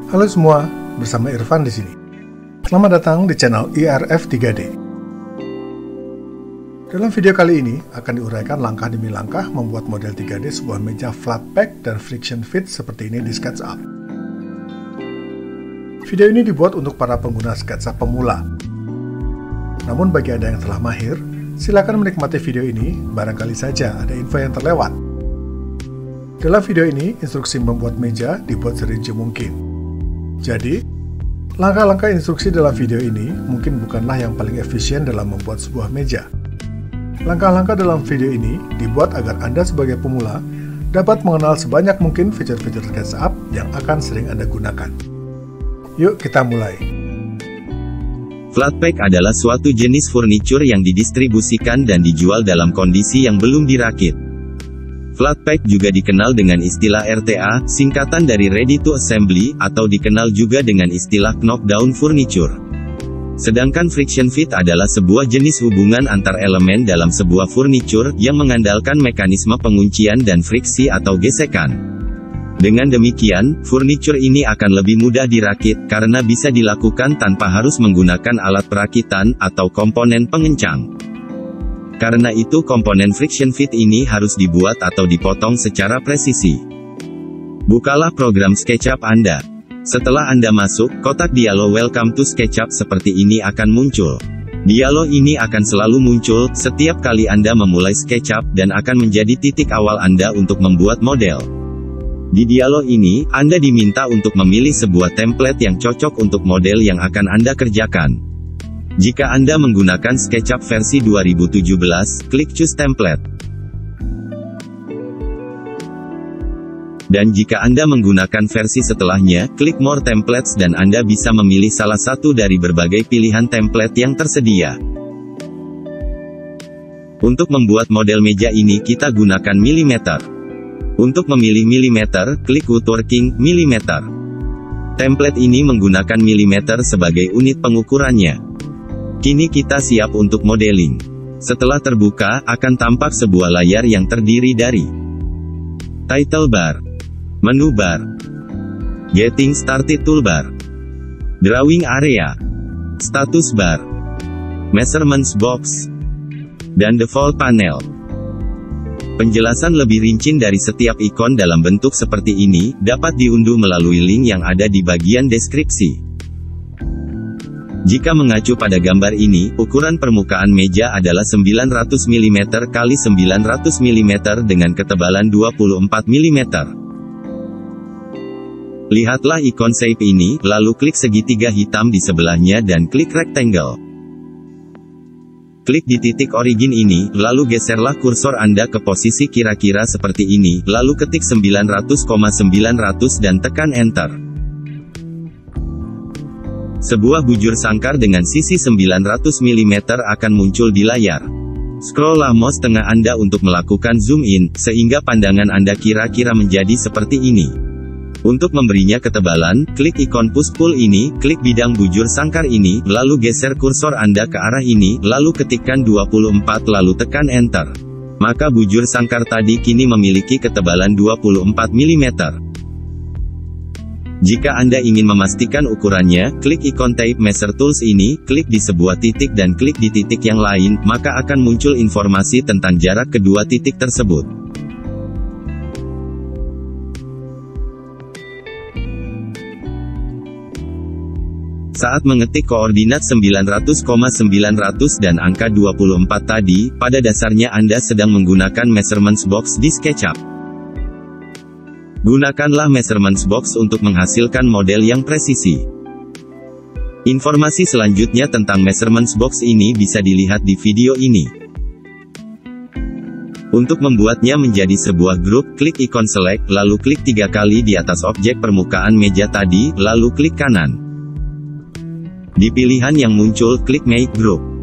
Halo semua, bersama Irfan di sini. Selamat datang di channel IRF 3D. Dalam video kali ini akan diuraikan langkah demi langkah membuat model 3D sebuah meja flat pack dan friction fit seperti ini di SketchUp. Video ini dibuat untuk para pengguna SketchUp pemula. Namun bagi Anda yang telah mahir, silakan menikmati video ini, barangkali saja ada info yang terlewat. Dalam video ini, instruksi membuat meja dibuat serinci mungkin. Jadi, langkah-langkah instruksi dalam video ini mungkin bukanlah yang paling efisien dalam membuat sebuah meja. Langkah-langkah dalam video ini dibuat agar Anda sebagai pemula dapat mengenal sebanyak mungkin fitur-fitur SketchUp yang akan sering Anda gunakan. Yuk kita mulai. Flatpack adalah suatu jenis furniture yang didistribusikan dan dijual dalam kondisi yang belum dirakit. Flatpack juga dikenal dengan istilah RTA, singkatan dari Ready to Assembly, atau dikenal juga dengan istilah Knockdown Furniture. Sedangkan friction fit adalah sebuah jenis hubungan antar elemen dalam sebuah furniture, yang mengandalkan mekanisme penguncian dan friksi atau gesekan. Dengan demikian, furniture ini akan lebih mudah dirakit, karena bisa dilakukan tanpa harus menggunakan alat perakitan, atau komponen pengencang. Karena itu komponen friction fit ini harus dibuat atau dipotong secara presisi. Bukalah program SketchUp Anda. Setelah Anda masuk, kotak dialog Welcome to SketchUp seperti ini akan muncul. Dialog ini akan selalu muncul setiap kali Anda memulai SketchUp dan akan menjadi titik awal Anda untuk membuat model. Di dialog ini, Anda diminta untuk memilih sebuah template yang cocok untuk model yang akan Anda kerjakan. Jika Anda menggunakan SketchUp versi 2017, klik Choose Template. Dan jika Anda menggunakan versi setelahnya, klik More Templates dan Anda bisa memilih salah satu dari berbagai pilihan template yang tersedia. Untuk membuat model meja ini kita gunakan milimeter. Untuk memilih milimeter, klik Woodworking, milimeter. Template ini menggunakan milimeter sebagai unit pengukurannya. Kini kita siap untuk modeling. Setelah terbuka, akan tampak sebuah layar yang terdiri dari Title Bar, Menu Bar, Getting Started Toolbar, Drawing Area, Status Bar, Measurements Box, dan Default Panel. Penjelasan lebih rinci dari setiap ikon dalam bentuk seperti ini, dapat diunduh melalui link yang ada di bagian deskripsi. Jika mengacu pada gambar ini, ukuran permukaan meja adalah 900 mm x 900 mm dengan ketebalan 24 mm. Lihatlah ikon shape ini, lalu klik segitiga hitam di sebelahnya dan klik rectangle. Klik di titik origin ini, lalu geserlah kursor Anda ke posisi kira-kira seperti ini, lalu ketik 900,900 dan tekan Enter. Sebuah bujur sangkar dengan sisi 900 mm akan muncul di layar. Scrolllah mouse tengah Anda untuk melakukan zoom in, sehingga pandangan Anda kira-kira menjadi seperti ini. Untuk memberinya ketebalan, klik ikon push-pull ini, klik bidang bujur sangkar ini, lalu geser kursor Anda ke arah ini, lalu ketikkan 24 lalu tekan Enter. Maka bujur sangkar tadi kini memiliki ketebalan 24 mm. Jika Anda ingin memastikan ukurannya, klik ikon Tape Measure Tools ini, klik di sebuah titik dan klik di titik yang lain, maka akan muncul informasi tentang jarak kedua titik tersebut. Saat mengetik koordinat 900,900 dan angka 24 tadi, pada dasarnya Anda sedang menggunakan measurements box di SketchUp. Gunakanlah measurements box untuk menghasilkan model yang presisi. Informasi selanjutnya tentang measurements box ini bisa dilihat di video ini. Untuk membuatnya menjadi sebuah grup, klik ikon select, lalu klik 3 kali di atas objek permukaan meja tadi, lalu klik kanan. Di pilihan yang muncul, klik Make Group.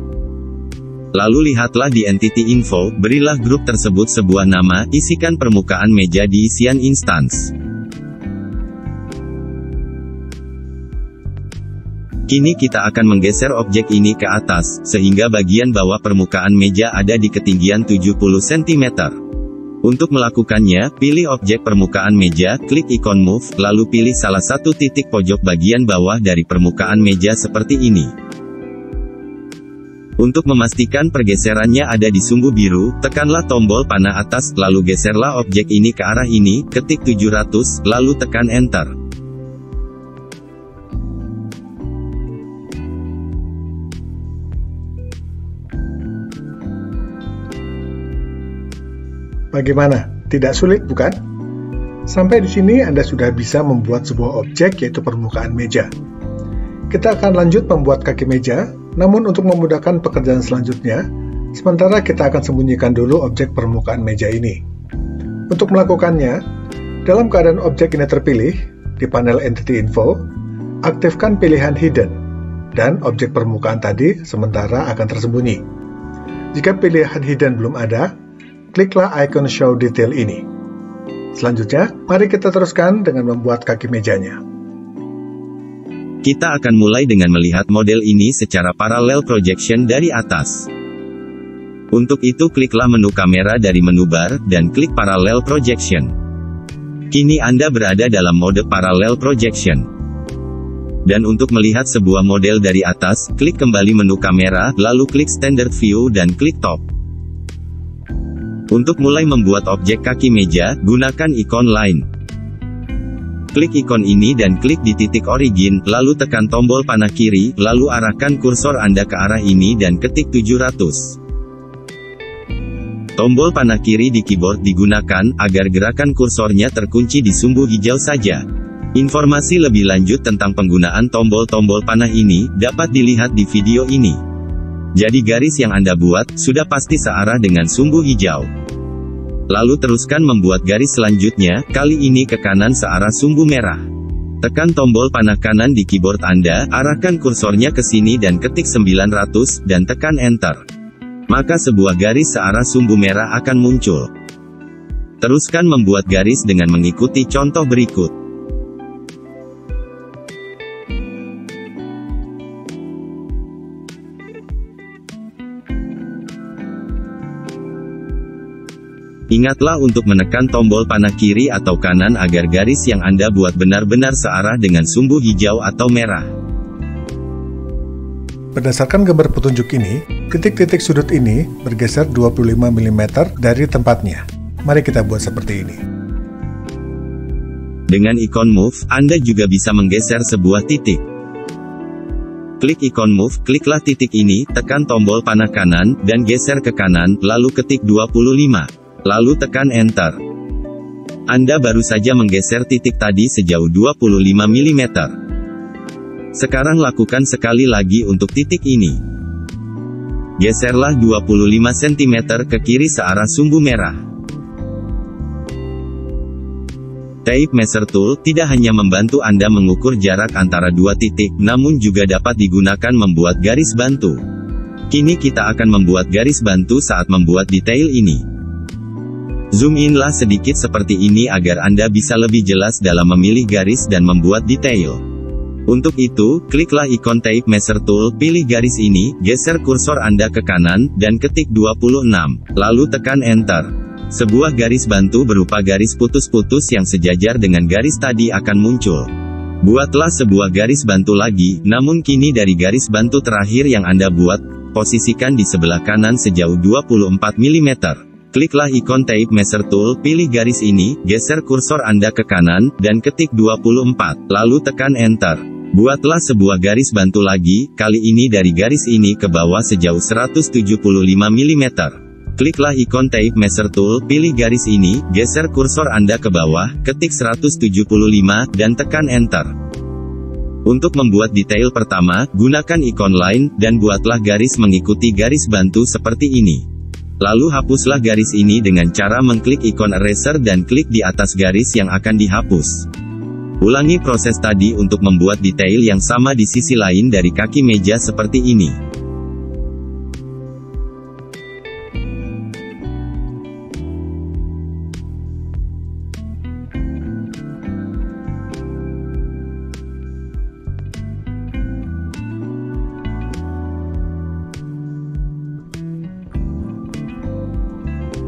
Lalu lihatlah di Entity Info, berilah grup tersebut sebuah nama, isikan permukaan meja di isian instance. Kini kita akan menggeser objek ini ke atas, sehingga bagian bawah permukaan meja ada di ketinggian 70 cm. Untuk melakukannya, pilih objek permukaan meja, klik ikon Move, lalu pilih salah satu titik pojok bagian bawah dari permukaan meja seperti ini. Untuk memastikan pergeserannya ada di sumbu biru, tekanlah tombol panah atas, lalu geserlah objek ini ke arah ini, ketik 700, lalu tekan Enter. Bagaimana? Tidak sulit, bukan? Sampai di sini Anda sudah bisa membuat sebuah objek, yaitu permukaan meja. Kita akan lanjut membuat kaki meja, namun untuk memudahkan pekerjaan selanjutnya, sementara kita akan sembunyikan dulu objek permukaan meja ini. Untuk melakukannya, dalam keadaan objek ini terpilih, di panel Entity Info, aktifkan pilihan Hidden, dan objek permukaan tadi sementara akan tersembunyi. Jika pilihan Hidden belum ada, kliklah icon Show Detail ini. Selanjutnya, mari kita teruskan dengan membuat kaki mejanya. Kita akan mulai dengan melihat model ini secara parallel projection dari atas. Untuk itu kliklah menu kamera dari menu bar, dan klik Parallel Projection. Kini Anda berada dalam mode Parallel Projection. Dan untuk melihat sebuah model dari atas, klik kembali menu kamera, lalu klik Standard View dan klik Top. Untuk mulai membuat objek kaki meja, gunakan ikon Line. Klik ikon ini dan klik di titik origin, lalu tekan tombol panah kiri, lalu arahkan kursor Anda ke arah ini dan ketik 700. Tombol panah kiri di keyboard digunakan, agar gerakan kursornya terkunci di sumbu hijau saja. Informasi lebih lanjut tentang penggunaan tombol-tombol panah ini, dapat dilihat di video ini. Jadi garis yang Anda buat, sudah pasti searah dengan sumbu hijau. Lalu teruskan membuat garis selanjutnya, kali ini ke kanan searah sumbu merah. Tekan tombol panah kanan di keyboard Anda, arahkan kursornya ke sini dan ketik 900, dan tekan Enter. Maka sebuah garis searah sumbu merah akan muncul. Teruskan membuat garis dengan mengikuti contoh berikut. Ingatlah untuk menekan tombol panah kiri atau kanan agar garis yang Anda buat benar-benar searah dengan sumbu hijau atau merah. Berdasarkan gambar petunjuk ini, titik-titik sudut ini bergeser 25 mm dari tempatnya. Mari kita buat seperti ini. Dengan ikon Move, Anda juga bisa menggeser sebuah titik. Klik ikon Move, kliklah titik ini, tekan tombol panah kanan, dan geser ke kanan, lalu ketik 25. Lalu tekan Enter. Anda baru saja menggeser titik tadi sejauh 25 mm. Sekarang lakukan sekali lagi untuk titik ini. Geserlah 25 cm ke kiri searah sumbu merah. Tape Measure Tool tidak hanya membantu Anda mengukur jarak antara dua titik, namun juga dapat digunakan membuat garis bantu. Kini kita akan membuat garis bantu saat membuat detail ini. Zoom inlah sedikit seperti ini agar Anda bisa lebih jelas dalam memilih garis dan membuat detail. Untuk itu, kliklah ikon Tape Measure Tool, pilih garis ini, geser kursor Anda ke kanan, dan ketik 26, lalu tekan Enter. Sebuah garis bantu berupa garis putus-putus yang sejajar dengan garis tadi akan muncul. Buatlah sebuah garis bantu lagi, namun kini dari garis bantu terakhir yang Anda buat, posisikan di sebelah kanan sejauh 24 mm. Kliklah ikon Tape Measure Tool, pilih garis ini, geser kursor Anda ke kanan, dan ketik 24, lalu tekan Enter. Buatlah sebuah garis bantu lagi, kali ini dari garis ini ke bawah sejauh 175 mm. Kliklah ikon Tape Measure Tool, pilih garis ini, geser kursor Anda ke bawah, ketik 175, dan tekan Enter. Untuk membuat detail pertama, gunakan ikon Line, dan buatlah garis mengikuti garis bantu seperti ini. Lalu hapuslah garis ini dengan cara mengklik ikon eraser dan klik di atas garis yang akan dihapus. Ulangi proses tadi untuk membuat detail yang sama di sisi lain dari kaki meja seperti ini.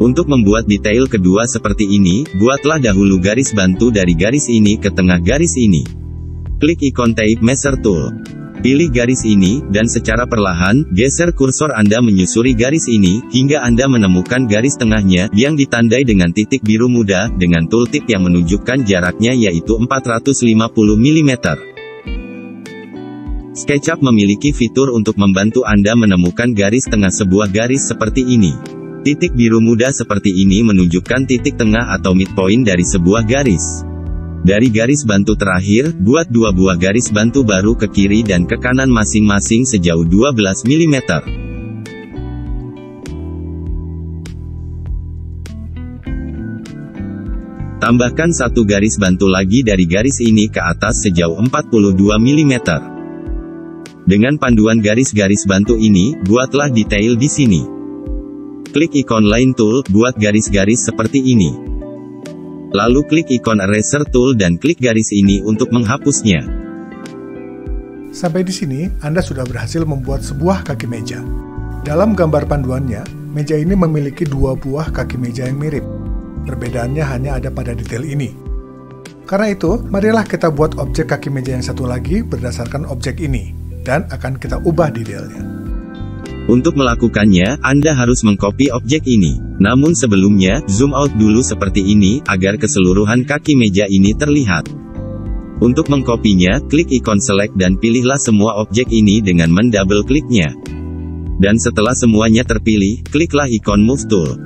Untuk membuat detail kedua seperti ini, buatlah dahulu garis bantu dari garis ini ke tengah garis ini. Klik ikon Tape Measure Tool. Pilih garis ini, dan secara perlahan, geser kursor Anda menyusuri garis ini, hingga Anda menemukan garis tengahnya, yang ditandai dengan titik biru muda, dengan tooltip yang menunjukkan jaraknya yaitu 450 mm. SketchUp memiliki fitur untuk membantu Anda menemukan garis tengah sebuah garis seperti ini. Titik biru muda seperti ini menunjukkan titik tengah atau midpoint dari sebuah garis. Dari garis bantu terakhir, buat dua buah garis bantu baru ke kiri dan ke kanan masing-masing sejauh 12 mm. Tambahkan satu garis bantu lagi dari garis ini ke atas sejauh 42 mm. Dengan panduan garis-garis bantu ini, buatlah detail di sini. Klik ikon Line Tool, buat garis-garis seperti ini. Lalu klik ikon Eraser Tool dan klik garis ini untuk menghapusnya. Sampai di sini, Anda sudah berhasil membuat sebuah kaki meja. Dalam gambar panduannya, meja ini memiliki dua buah kaki meja yang mirip. Perbedaannya hanya ada pada detail ini. Karena itu, marilah kita buat objek kaki meja yang satu lagi berdasarkan objek ini, dan akan kita ubah detailnya. Untuk melakukannya, Anda harus mengcopy objek ini. Namun sebelumnya, zoom out dulu seperti ini, agar keseluruhan kaki meja ini terlihat. Untuk mengkopinya, klik ikon Select dan pilihlah semua objek ini dengan mendouble kliknya. Dan setelah semuanya terpilih, kliklah ikon Move Tool.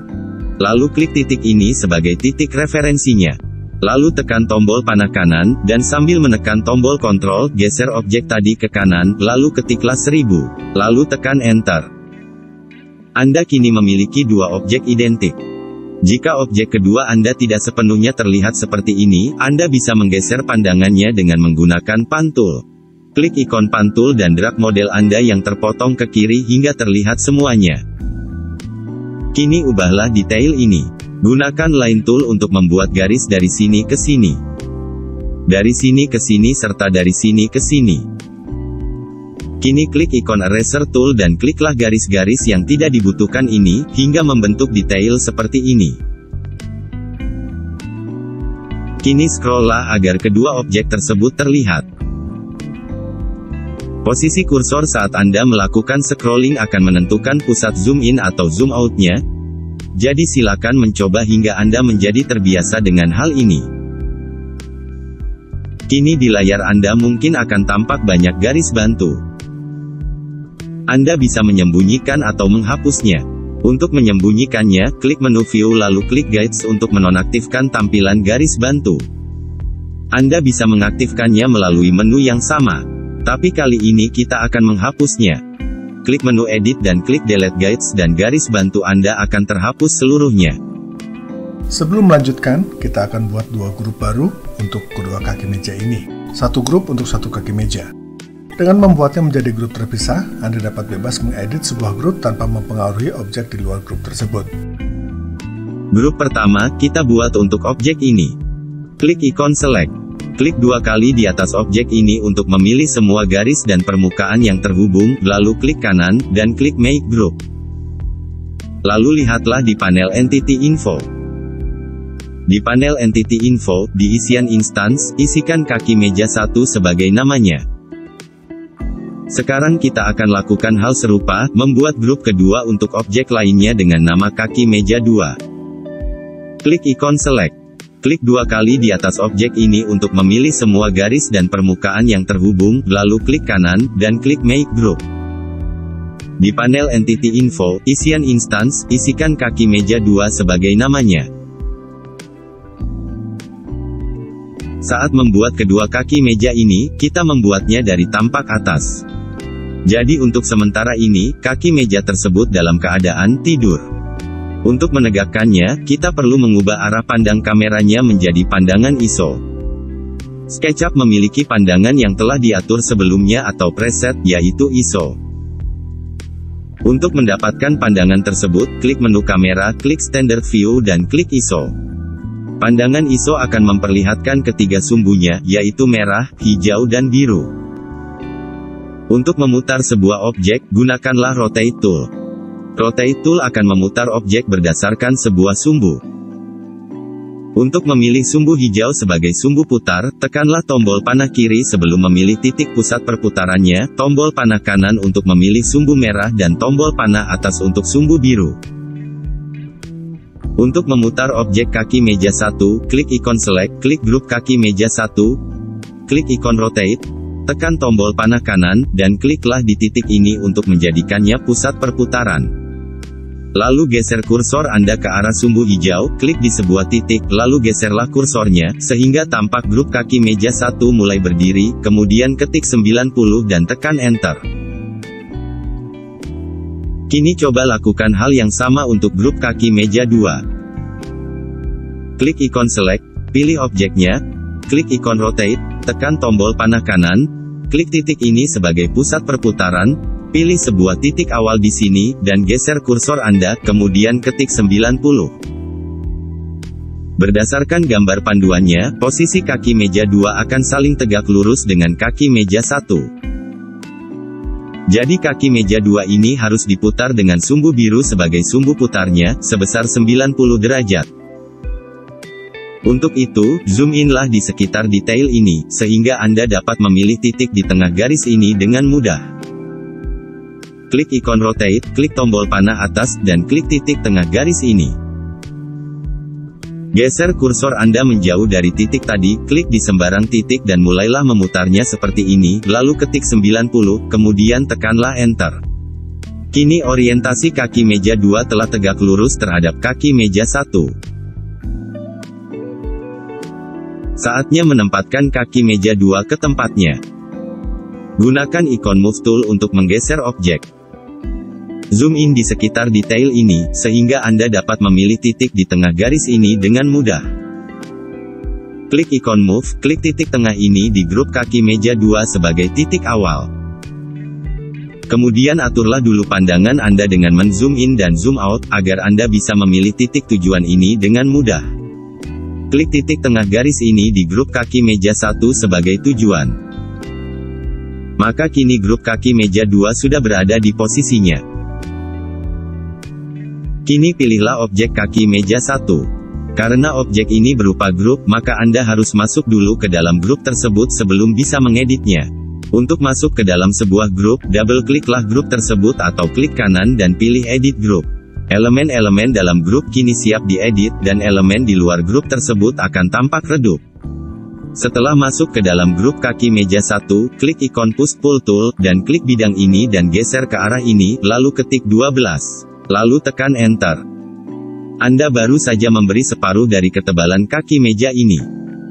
Lalu klik titik ini sebagai titik referensinya. Lalu tekan tombol panah kanan, dan sambil menekan tombol kontrol, geser objek tadi ke kanan, lalu ketiklah 1000. Lalu tekan Enter. Anda kini memiliki dua objek identik. Jika objek kedua Anda tidak sepenuhnya terlihat seperti ini, Anda bisa menggeser pandangannya dengan menggunakan Pan Tool. Klik ikon Pan Tool dan drag model Anda yang terpotong ke kiri hingga terlihat semuanya. Kini ubahlah detail ini. Gunakan Line Tool untuk membuat garis dari sini ke sini. Dari sini ke sini serta dari sini ke sini. Kini klik ikon Eraser Tool dan kliklah garis-garis yang tidak dibutuhkan ini, hingga membentuk detail seperti ini. Kini scrolllah agar kedua objek tersebut terlihat. Posisi kursor saat Anda melakukan scrolling akan menentukan pusat zoom in atau zoom out-nya. Jadi silakan mencoba hingga Anda menjadi terbiasa dengan hal ini. Kini di layar Anda mungkin akan tampak banyak garis bantu. Anda bisa menyembunyikan atau menghapusnya. Untuk menyembunyikannya, klik menu View lalu klik Guides untuk menonaktifkan tampilan garis bantu. Anda bisa mengaktifkannya melalui menu yang sama. Tapi kali ini kita akan menghapusnya. Klik menu Edit dan klik Delete Guides dan garis bantu Anda akan terhapus seluruhnya. Sebelum melanjutkan, kita akan buat dua grup baru untuk kedua kaki meja ini. Satu grup untuk satu kaki meja. Dengan membuatnya menjadi grup terpisah, Anda dapat bebas mengedit sebuah grup tanpa mempengaruhi objek di luar grup tersebut. Grup pertama, kita buat untuk objek ini. Klik ikon Select. Klik dua kali di atas objek ini untuk memilih semua garis dan permukaan yang terhubung, lalu klik kanan, dan klik Make Group. Lalu lihatlah di panel Entity Info. Di panel Entity Info, di isian Instance, isikan kaki meja 1 sebagai namanya. Sekarang kita akan lakukan hal serupa, membuat grup kedua untuk objek lainnya dengan nama kaki meja 2. Klik ikon Select. Klik dua kali di atas objek ini untuk memilih semua garis dan permukaan yang terhubung, lalu klik kanan, dan klik Make Group. Di panel Entity Info, isian Instance, isikan kaki meja 2 sebagai namanya. Saat membuat kedua kaki meja ini, kita membuatnya dari tampak atas. Jadi untuk sementara ini, kaki meja tersebut dalam keadaan tidur. Untuk menegakkannya, kita perlu mengubah arah pandang kameranya menjadi pandangan ISO. SketchUp memiliki pandangan yang telah diatur sebelumnya atau preset, yaitu ISO. Untuk mendapatkan pandangan tersebut, klik menu kamera, klik Standard View dan klik ISO. Pandangan ISO akan memperlihatkan ketiga sumbunya, yaitu merah, hijau dan biru. Untuk memutar sebuah objek, gunakanlah Rotate Tool. Rotate tool akan memutar objek berdasarkan sebuah sumbu. Untuk memilih sumbu hijau sebagai sumbu putar, tekanlah tombol panah kiri sebelum memilih titik pusat perputarannya, tombol panah kanan untuk memilih sumbu merah dan tombol panah atas untuk sumbu biru. Untuk memutar objek kaki meja 1, klik ikon select, klik grup kaki meja 1, klik ikon rotate, tekan tombol panah kanan, dan kliklah di titik ini untuk menjadikannya pusat perputaran. Lalu geser kursor Anda ke arah sumbu hijau, klik di sebuah titik, lalu geserlah kursornya, sehingga tampak grup kaki meja 1 mulai berdiri, kemudian ketik 90 dan tekan Enter. Kini coba lakukan hal yang sama untuk grup kaki meja 2. Klik ikon select, pilih objeknya, klik ikon rotate, tekan tombol panah kanan, klik titik ini sebagai pusat perputaran, pilih sebuah titik awal di sini, dan geser kursor Anda, kemudian ketik 90. Berdasarkan gambar panduannya, posisi kaki meja 2 akan saling tegak lurus dengan kaki meja 1. Jadi kaki meja 2 ini harus diputar dengan sumbu biru sebagai sumbu putarnya, sebesar 90 derajat. Untuk itu, zoom inlah di sekitar detail ini, sehingga Anda dapat memilih titik di tengah garis ini dengan mudah. Klik ikon rotate, klik tombol panah atas, dan klik titik tengah garis ini. Geser kursor Anda menjauh dari titik tadi, klik di sembarang titik dan mulailah memutarnya seperti ini, lalu ketik 90, kemudian tekanlah Enter. Kini orientasi kaki meja 2 telah tegak lurus terhadap kaki meja 1. Saatnya menempatkan kaki meja 2 ke tempatnya. Gunakan ikon Move Tool untuk menggeser objek. Zoom in di sekitar detail ini, sehingga Anda dapat memilih titik di tengah garis ini dengan mudah. Klik ikon Move, klik titik tengah ini di grup kaki meja 2 sebagai titik awal. Kemudian aturlah dulu pandangan Anda dengan men-zoom in dan zoom out, agar Anda bisa memilih titik tujuan ini dengan mudah. Klik titik tengah garis ini di grup kaki meja 1 sebagai tujuan. Maka kini grup kaki meja 2 sudah berada di posisinya. Kini pilihlah objek kaki meja 1. Karena objek ini berupa grup, maka Anda harus masuk dulu ke dalam grup tersebut sebelum bisa mengeditnya. Untuk masuk ke dalam sebuah grup, double-kliklah grup tersebut atau klik kanan dan pilih Edit Group. Elemen-elemen dalam grup kini siap diedit, dan elemen di luar grup tersebut akan tampak redup. Setelah masuk ke dalam grup kaki meja 1, klik ikon Push-Pull Tool, dan klik bidang ini dan geser ke arah ini, lalu ketik 12. Lalu tekan Enter. Anda baru saja memberi separuh dari ketebalan kaki meja ini.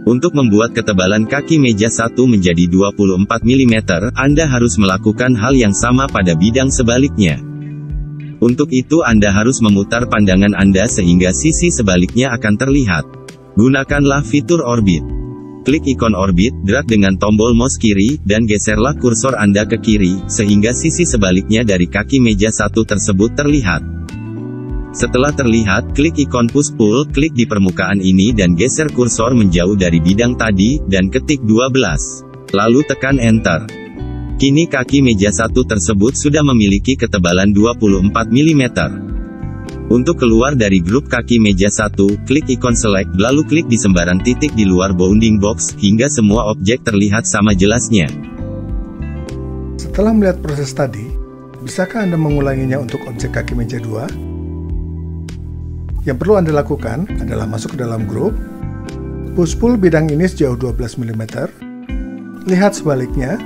Untuk membuat ketebalan kaki meja 1 menjadi 24 mm, Anda harus melakukan hal yang sama pada bidang sebaliknya. Untuk itu Anda harus memutar pandangan Anda sehingga sisi sebaliknya akan terlihat. Gunakanlah fitur Orbit. Klik ikon Orbit, drag dengan tombol mouse kiri, dan geserlah kursor Anda ke kiri, sehingga sisi sebaliknya dari kaki meja 1 tersebut terlihat. Setelah terlihat, klik ikon Push Pull, klik di permukaan ini dan geser kursor menjauh dari bidang tadi, dan ketik 12. Lalu tekan Enter. Kini kaki meja 1 tersebut sudah memiliki ketebalan 24 mm. Untuk keluar dari grup kaki meja 1, klik ikon Select, lalu klik di sembarang titik di luar bounding box, hingga semua objek terlihat sama jelasnya. Setelah melihat proses tadi, bisakah Anda mengulanginya untuk objek kaki meja 2? Yang perlu Anda lakukan adalah masuk ke dalam grup, push-pull bidang ini sejauh 12 mm, lihat sebaliknya,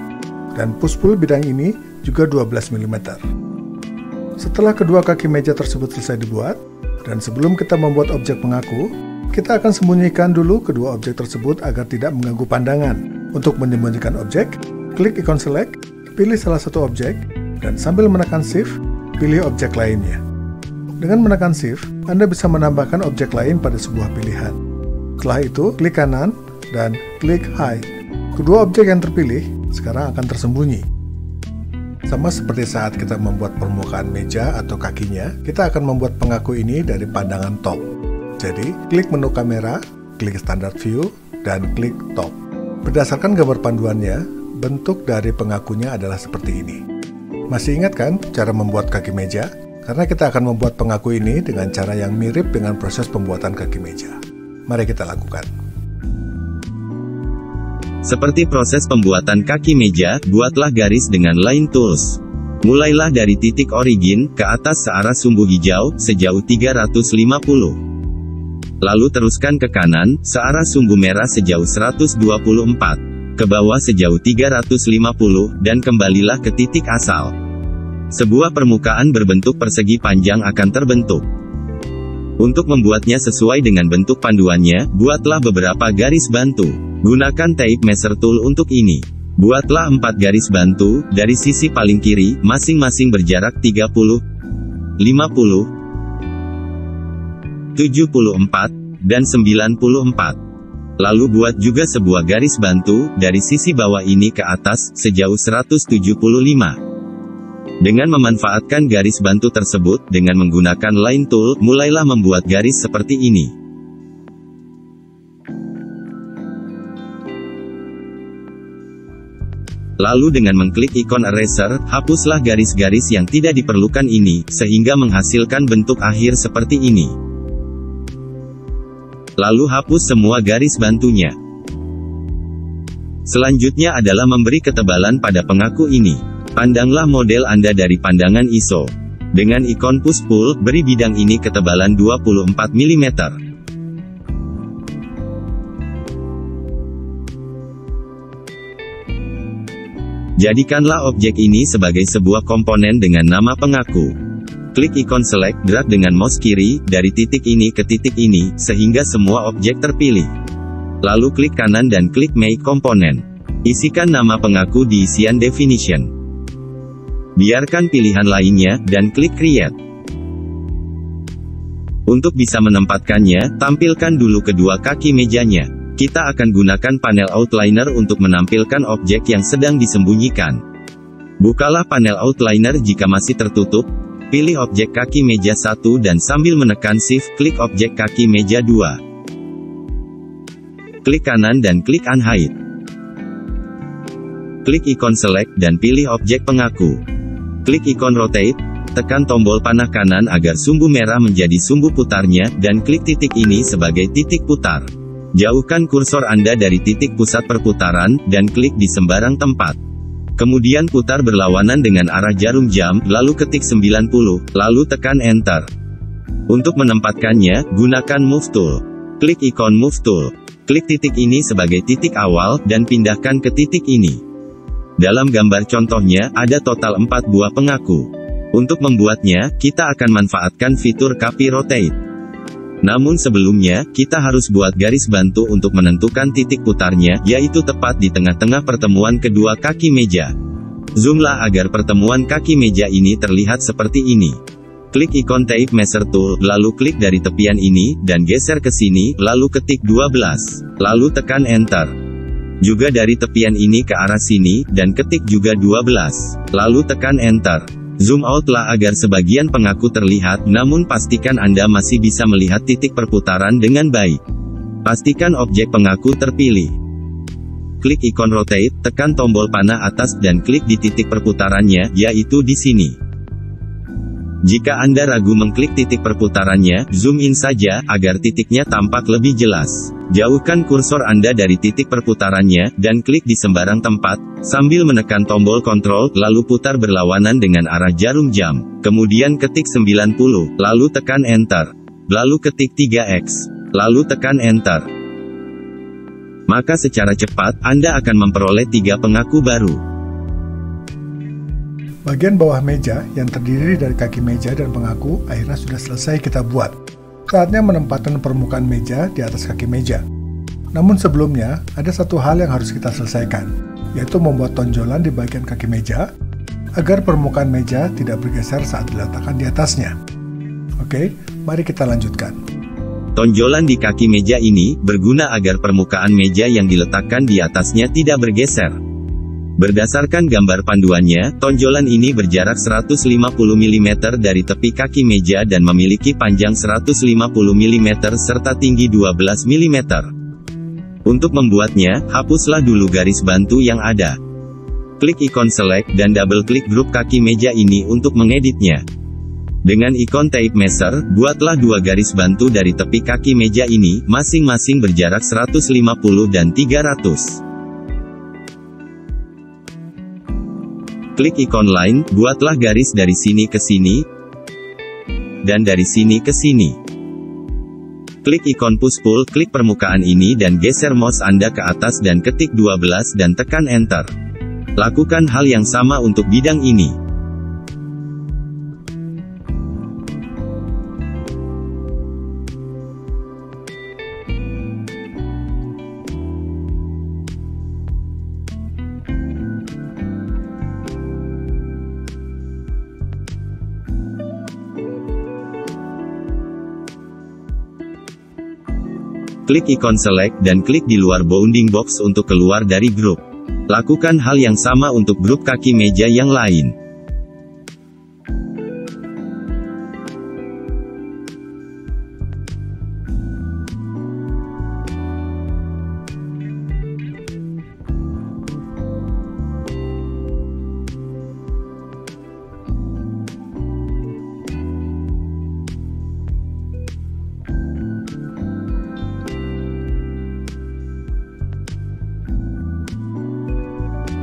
dan push-pull bidang ini juga 12 mm. Setelah kedua kaki meja tersebut selesai dibuat, dan sebelum kita membuat objek pengaku, kita akan sembunyikan dulu kedua objek tersebut agar tidak mengganggu pandangan. Untuk menyembunyikan objek, klik ikon Select, pilih salah satu objek, dan sambil menekan Shift, pilih objek lainnya. Dengan menekan Shift, Anda bisa menambahkan objek lain pada sebuah pilihan. Setelah itu, klik kanan, dan klik Hide. Kedua objek yang terpilih sekarang akan tersembunyi. Sama seperti saat kita membuat permukaan meja atau kakinya, kita akan membuat pengaku ini dari pandangan top. Jadi, klik menu kamera, klik Standard View, dan klik Top. Berdasarkan gambar panduannya, bentuk dari pengakunya adalah seperti ini. Masih ingat kan cara membuat kaki meja? karena kita akan membuat pengaku ini dengan cara yang mirip dengan proses pembuatan kaki meja. Mari kita lakukan. Seperti proses pembuatan kaki meja, buatlah garis dengan line tools. Mulailah dari titik origin, ke atas searah sumbu hijau, sejauh 350. Lalu teruskan ke kanan, searah sumbu merah sejauh 124. Ke bawah sejauh 350, dan kembalilah ke titik asal. Sebuah permukaan berbentuk persegi panjang akan terbentuk. Untuk membuatnya sesuai dengan bentuk panduannya, buatlah beberapa garis bantu. Gunakan tape measure tool untuk ini. Buatlah 4 garis bantu, dari sisi paling kiri, masing-masing berjarak 30, 50, 74, dan 94. Lalu buat juga sebuah garis bantu, dari sisi bawah ini ke atas, sejauh 175. Dengan memanfaatkan garis bantu tersebut, dengan menggunakan line tool, mulailah membuat garis seperti ini. Lalu dengan mengklik ikon eraser, hapuslah garis-garis yang tidak diperlukan ini, sehingga menghasilkan bentuk akhir seperti ini. Lalu hapus semua garis bantunya. Selanjutnya adalah memberi ketebalan pada pengaku ini. Pandanglah model Anda dari pandangan ISO. Dengan ikon push-pull, beri bidang ini ketebalan 24 mm. Jadikanlah objek ini sebagai sebuah komponen dengan nama pengaku. Klik ikon select, drag dengan mouse kiri, dari titik ini ke titik ini, sehingga semua objek terpilih. Lalu klik kanan dan klik make komponen. Isikan nama pengaku di isian definition. Biarkan pilihan lainnya, dan klik create. Untuk bisa menempatkannya, tampilkan dulu kedua kaki mejanya. Kita akan gunakan panel outliner untuk menampilkan objek yang sedang disembunyikan. Bukalah panel outliner jika masih tertutup. Pilih objek kaki meja 1 dan sambil menekan shift, klik objek kaki meja 2. Klik kanan dan klik unhide. Klik ikon select dan pilih objek pengaku. Klik ikon rotate, tekan tombol panah kanan agar sumbu merah menjadi sumbu putarnya, dan klik titik ini sebagai titik putar. Jauhkan kursor Anda dari titik pusat perputaran, dan klik di sembarang tempat. Kemudian putar berlawanan dengan arah jarum jam, lalu ketik 90, lalu tekan Enter. Untuk menempatkannya, gunakan Move Tool. Klik ikon Move Tool. Klik titik ini sebagai titik awal, dan pindahkan ke titik ini. Dalam gambar contohnya, ada total 4 buah pengaku. Untuk membuatnya, kita akan manfaatkan fitur Copy Rotate. Namun sebelumnya, kita harus buat garis bantu untuk menentukan titik putarnya, yaitu tepat di tengah-tengah pertemuan kedua kaki meja. Zoomlah agar pertemuan kaki meja ini terlihat seperti ini. Klik ikon tape measure tool, lalu klik dari tepian ini, dan geser ke sini, lalu ketik 12. Lalu tekan Enter. Juga dari tepian ini ke arah sini, dan ketik juga 12. Lalu tekan Enter. Zoom out lah agar sebagian pengaku terlihat, namun pastikan Anda masih bisa melihat titik perputaran dengan baik. Pastikan objek pengaku terpilih. Klik ikon rotate, tekan tombol panah atas, dan klik di titik perputarannya, yaitu di sini. Jika Anda ragu mengklik titik perputarannya, zoom in saja, agar titiknya tampak lebih jelas. Jauhkan kursor Anda dari titik perputarannya, dan klik di sembarang tempat, sambil menekan tombol kontrol, lalu putar berlawanan dengan arah jarum jam. Kemudian ketik 90, lalu tekan Enter. Lalu ketik 3x. Lalu tekan Enter. Maka secara cepat, Anda akan memperoleh 3 pengaku baru. Bagian bawah meja yang terdiri dari kaki meja dan pengaku akhirnya sudah selesai kita buat. Saatnya menempatkan permukaan meja di atas kaki meja. Namun sebelumnya, ada satu hal yang harus kita selesaikan, yaitu membuat tonjolan di bagian kaki meja, agar permukaan meja tidak bergeser saat diletakkan di atasnya. Oke, mari kita lanjutkan. Tonjolan di kaki meja ini berguna agar permukaan meja yang diletakkan di atasnya tidak bergeser. Berdasarkan gambar panduannya, tonjolan ini berjarak 150 mm dari tepi kaki meja dan memiliki panjang 150 mm serta tinggi 12 mm. Untuk membuatnya, hapuslah dulu garis bantu yang ada. Klik ikon select dan double klik grup kaki meja ini untuk mengeditnya. Dengan ikon tape measure, buatlah dua garis bantu dari tepi kaki meja ini, masing-masing berjarak 150 dan 300. Klik ikon line, buatlah garis dari sini ke sini, dan dari sini ke sini. Klik ikon push pull, klik permukaan ini dan geser mouse Anda ke atas dan ketik 12 dan tekan enter. Lakukan hal yang sama untuk bidang ini. Klik ikon select dan klik di luar bounding box untuk keluar dari grup. Lakukan hal yang sama untuk grup kaki meja yang lain.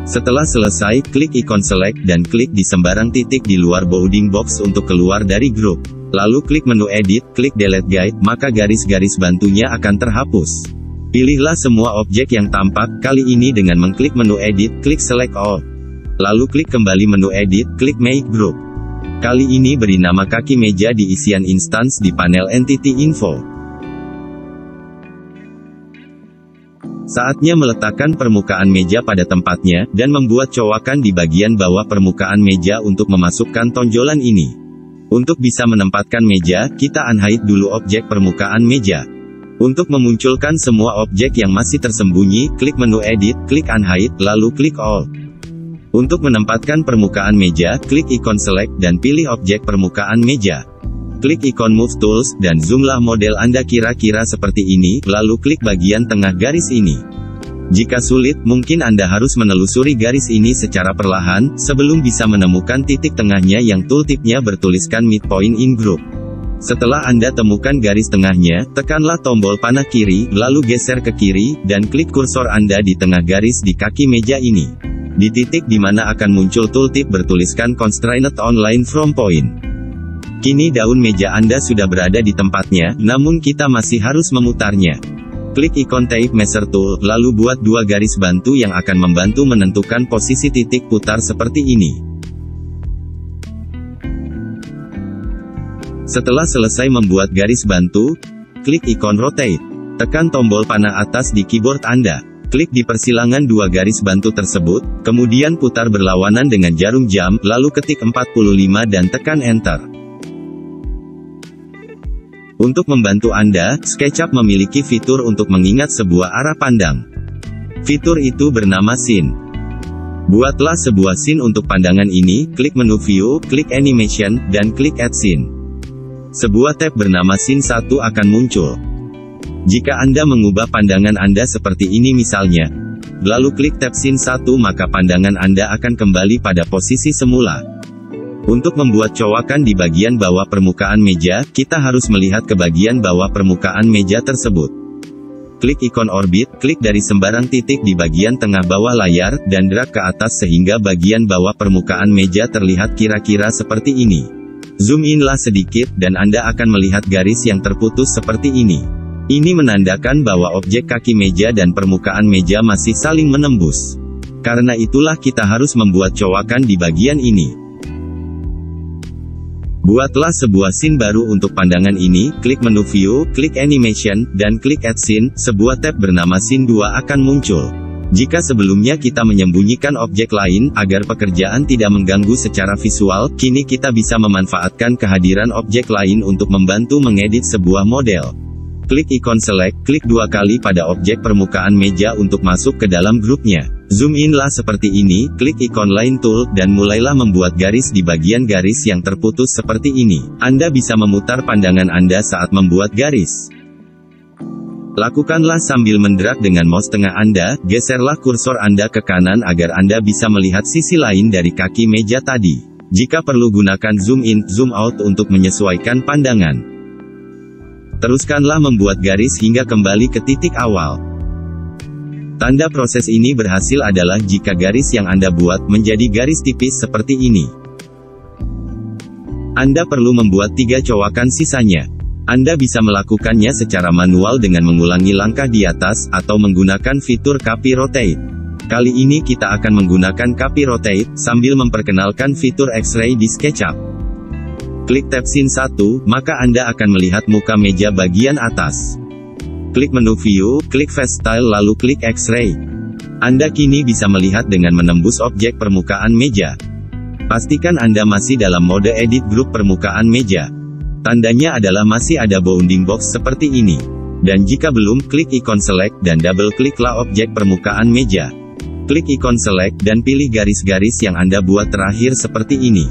Setelah selesai, klik ikon select dan klik di sembarang titik di luar bounding box untuk keluar dari grup. Lalu klik menu edit, klik delete guide, maka garis-garis bantunya akan terhapus. Pilihlah semua objek yang tampak, kali ini dengan mengklik menu edit, klik select all. Lalu klik kembali menu edit, klik make group. Kali ini beri nama kaki meja di isian instance di panel entity info. Saatnya meletakkan permukaan meja pada tempatnya, dan membuat cowakan di bagian bawah permukaan meja untuk memasukkan tonjolan ini. Untuk bisa menempatkan meja, kita unhide dulu objek permukaan meja. Untuk memunculkan semua objek yang masih tersembunyi, klik menu edit, klik unhide, lalu klik all. Untuk menempatkan permukaan meja, klik ikon select dan pilih objek permukaan meja. Klik ikon Move Tools, dan zoomlah model Anda kira-kira seperti ini, lalu klik bagian tengah garis ini. Jika sulit, mungkin Anda harus menelusuri garis ini secara perlahan, sebelum bisa menemukan titik tengahnya yang tooltipnya bertuliskan midpoint in group. Setelah Anda temukan garis tengahnya, tekanlah tombol panah kiri, lalu geser ke kiri, dan klik kursor Anda di tengah garis di kaki meja ini. Di titik di mana akan muncul tooltip bertuliskan Constrained on Line from Point. Kini daun meja Anda sudah berada di tempatnya, namun kita masih harus memutarnya. Klik ikon tape measure tool, lalu buat dua garis bantu yang akan membantu menentukan posisi titik putar seperti ini. Setelah selesai membuat garis bantu, klik ikon rotate. Tekan tombol panah atas di keyboard Anda. Klik di persilangan dua garis bantu tersebut, kemudian putar berlawanan dengan jarum jam, lalu ketik 45 dan tekan enter. Untuk membantu Anda, SketchUp memiliki fitur untuk mengingat sebuah arah pandang. Fitur itu bernama Scene. Buatlah sebuah scene untuk pandangan ini, klik menu View, klik Animation, dan klik Add Scene. Sebuah tab bernama Scene 1 akan muncul. Jika Anda mengubah pandangan Anda seperti ini misalnya, lalu klik tab Scene 1 maka pandangan Anda akan kembali pada posisi semula. Untuk membuat cowakan di bagian bawah permukaan meja, kita harus melihat ke bagian bawah permukaan meja tersebut. Klik ikon orbit, klik dari sembarang titik di bagian tengah bawah layar, dan drag ke atas sehingga bagian bawah permukaan meja terlihat kira-kira seperti ini. Zoom inlah sedikit, dan Anda akan melihat garis yang terputus seperti ini. Ini menandakan bahwa objek kaki meja dan permukaan meja masih saling menembus. Karena itulah kita harus membuat cowakan di bagian ini. Buatlah sebuah scene baru untuk pandangan ini, klik menu View, klik Animation, dan klik Add Scene. Sebuah tab bernama Scene 2 akan muncul. Jika sebelumnya kita menyembunyikan objek lain, agar pekerjaan tidak mengganggu secara visual, kini kita bisa memanfaatkan kehadiran objek lain untuk membantu mengedit sebuah model. Klik ikon Select, klik dua kali pada objek permukaan meja untuk masuk ke dalam grupnya. Zoom inlah seperti ini, klik ikon Line Tool, dan mulailah membuat garis di bagian garis yang terputus seperti ini. Anda bisa memutar pandangan Anda saat membuat garis. Lakukanlah sambil mendrag dengan mouse tengah Anda, geserlah kursor Anda ke kanan agar Anda bisa melihat sisi lain dari kaki meja tadi. Jika perlu gunakan zoom in, zoom out untuk menyesuaikan pandangan. Teruskanlah membuat garis hingga kembali ke titik awal. Tanda proses ini berhasil adalah jika garis yang Anda buat menjadi garis tipis seperti ini. Anda perlu membuat 3 cowakan sisanya. Anda bisa melakukannya secara manual dengan mengulangi langkah di atas, atau menggunakan fitur Copy Rotate. Kali ini kita akan menggunakan Copy Rotate, sambil memperkenalkan fitur X-ray di SketchUp. Klik tab Scene 1, maka Anda akan melihat muka meja bagian atas. Klik menu View, klik Face Style lalu klik X-ray. Anda kini bisa melihat dengan menembus objek permukaan meja. Pastikan Anda masih dalam mode edit grup permukaan meja. Tandanya adalah masih ada bounding box seperti ini. Dan jika belum, klik ikon select dan double kliklah objek permukaan meja. Klik ikon select dan pilih garis-garis yang Anda buat terakhir seperti ini.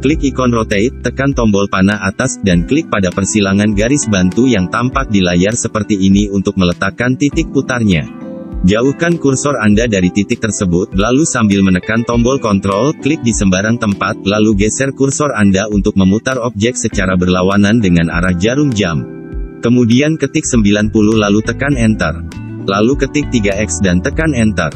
Klik ikon rotate, tekan tombol panah atas, dan klik pada persilangan garis bantu yang tampak di layar seperti ini untuk meletakkan titik putarnya. Jauhkan kursor Anda dari titik tersebut, lalu sambil menekan tombol kontrol, klik di sembarang tempat, lalu geser kursor Anda untuk memutar objek secara berlawanan dengan arah jarum jam. Kemudian ketik 90 lalu tekan Enter. Lalu ketik 3X dan tekan Enter.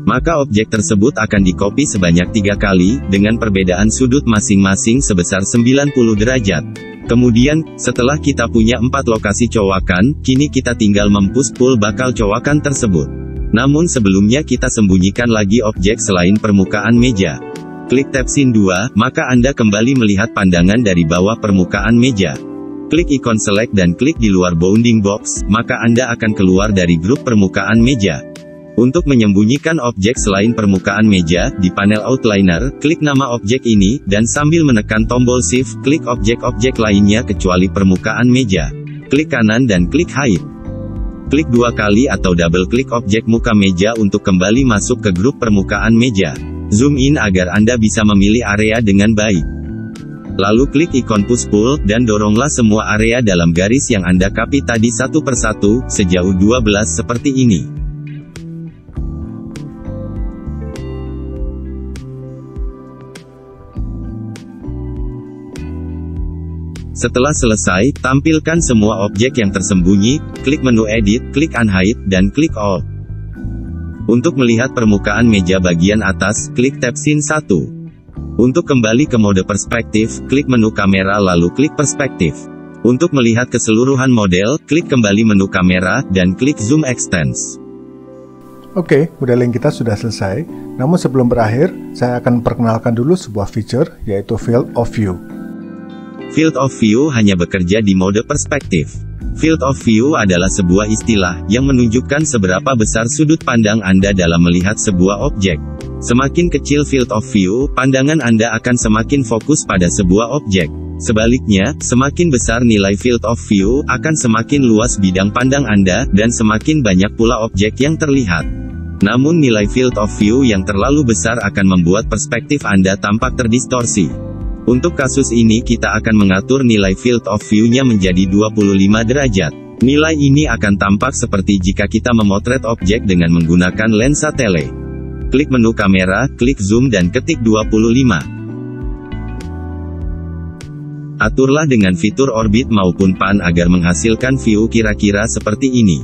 Maka objek tersebut akan di-copy sebanyak 3 kali, dengan perbedaan sudut masing-masing sebesar 90 derajat. Kemudian, setelah kita punya 4 lokasi cowakan, kini kita tinggal mempush-pull bakal cowakan tersebut. Namun sebelumnya kita sembunyikan lagi objek selain permukaan meja. Klik tab Scene 2, maka Anda kembali melihat pandangan dari bawah permukaan meja. Klik ikon select dan klik di luar bounding box, maka Anda akan keluar dari grup permukaan meja. Untuk menyembunyikan objek selain permukaan meja, di panel outliner, klik nama objek ini, dan sambil menekan tombol shift, klik objek-objek lainnya kecuali permukaan meja. Klik kanan dan klik hide. Klik 2 kali atau double klik objek muka meja untuk kembali masuk ke grup permukaan meja. Zoom in agar Anda bisa memilih area dengan baik. Lalu klik ikon push pull, dan doronglah semua area dalam garis yang Anda copy tadi satu persatu, sejauh 12 seperti ini. Setelah selesai, tampilkan semua objek yang tersembunyi, klik menu Edit, klik Unhide, dan klik All. Untuk melihat permukaan meja bagian atas, klik tab Scene 1. Untuk kembali ke mode perspektif, klik menu kamera lalu klik perspektif. Untuk melihat keseluruhan model, klik kembali menu kamera, dan klik Zoom Extends. Oke, modeling kita sudah selesai. Namun sebelum berakhir, saya akan perkenalkan dulu sebuah feature, yaitu Field of View. Field of View hanya bekerja di mode perspektif. Field of View adalah sebuah istilah yang menunjukkan seberapa besar sudut pandang Anda dalam melihat sebuah objek. Semakin kecil field of view, pandangan Anda akan semakin fokus pada sebuah objek. Sebaliknya, semakin besar nilai field of view, akan semakin luas bidang pandang Anda, dan semakin banyak pula objek yang terlihat. Namun nilai field of view yang terlalu besar akan membuat perspektif Anda tampak terdistorsi. Untuk kasus ini kita akan mengatur nilai field of view-nya menjadi 25 derajat. Nilai ini akan tampak seperti jika kita memotret objek dengan menggunakan lensa tele. Klik menu kamera, klik zoom dan ketik 25. Aturlah dengan fitur orbit maupun pan agar menghasilkan view kira-kira seperti ini.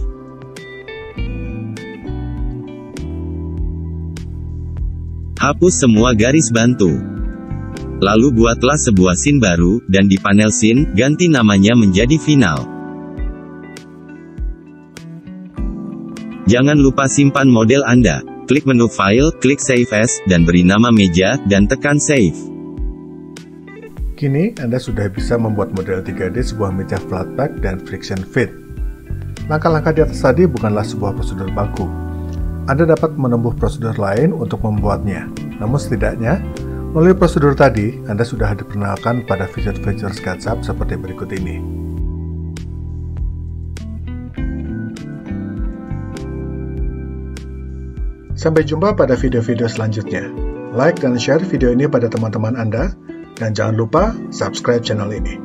Hapus semua garis bantu. Lalu buatlah sebuah scene baru, dan di panel scene, ganti namanya menjadi final. Jangan lupa simpan model Anda. Klik menu File, klik Save As, dan beri nama meja, dan tekan Save. Kini, Anda sudah bisa membuat model 3D sebuah meja flat pack dan friction fit. Langkah-langkah di atas tadi bukanlah sebuah prosedur baku. Anda dapat menempuh prosedur lain untuk membuatnya. Namun setidaknya, melalui prosedur tadi, Anda sudah diperkenalkan pada fitur-fitur SketchUp seperti berikut ini. Sampai jumpa pada video-video selanjutnya. Like dan share video ini pada teman-teman Anda, dan jangan lupa subscribe channel ini.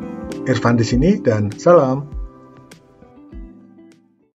Irfan di sini, dan salam!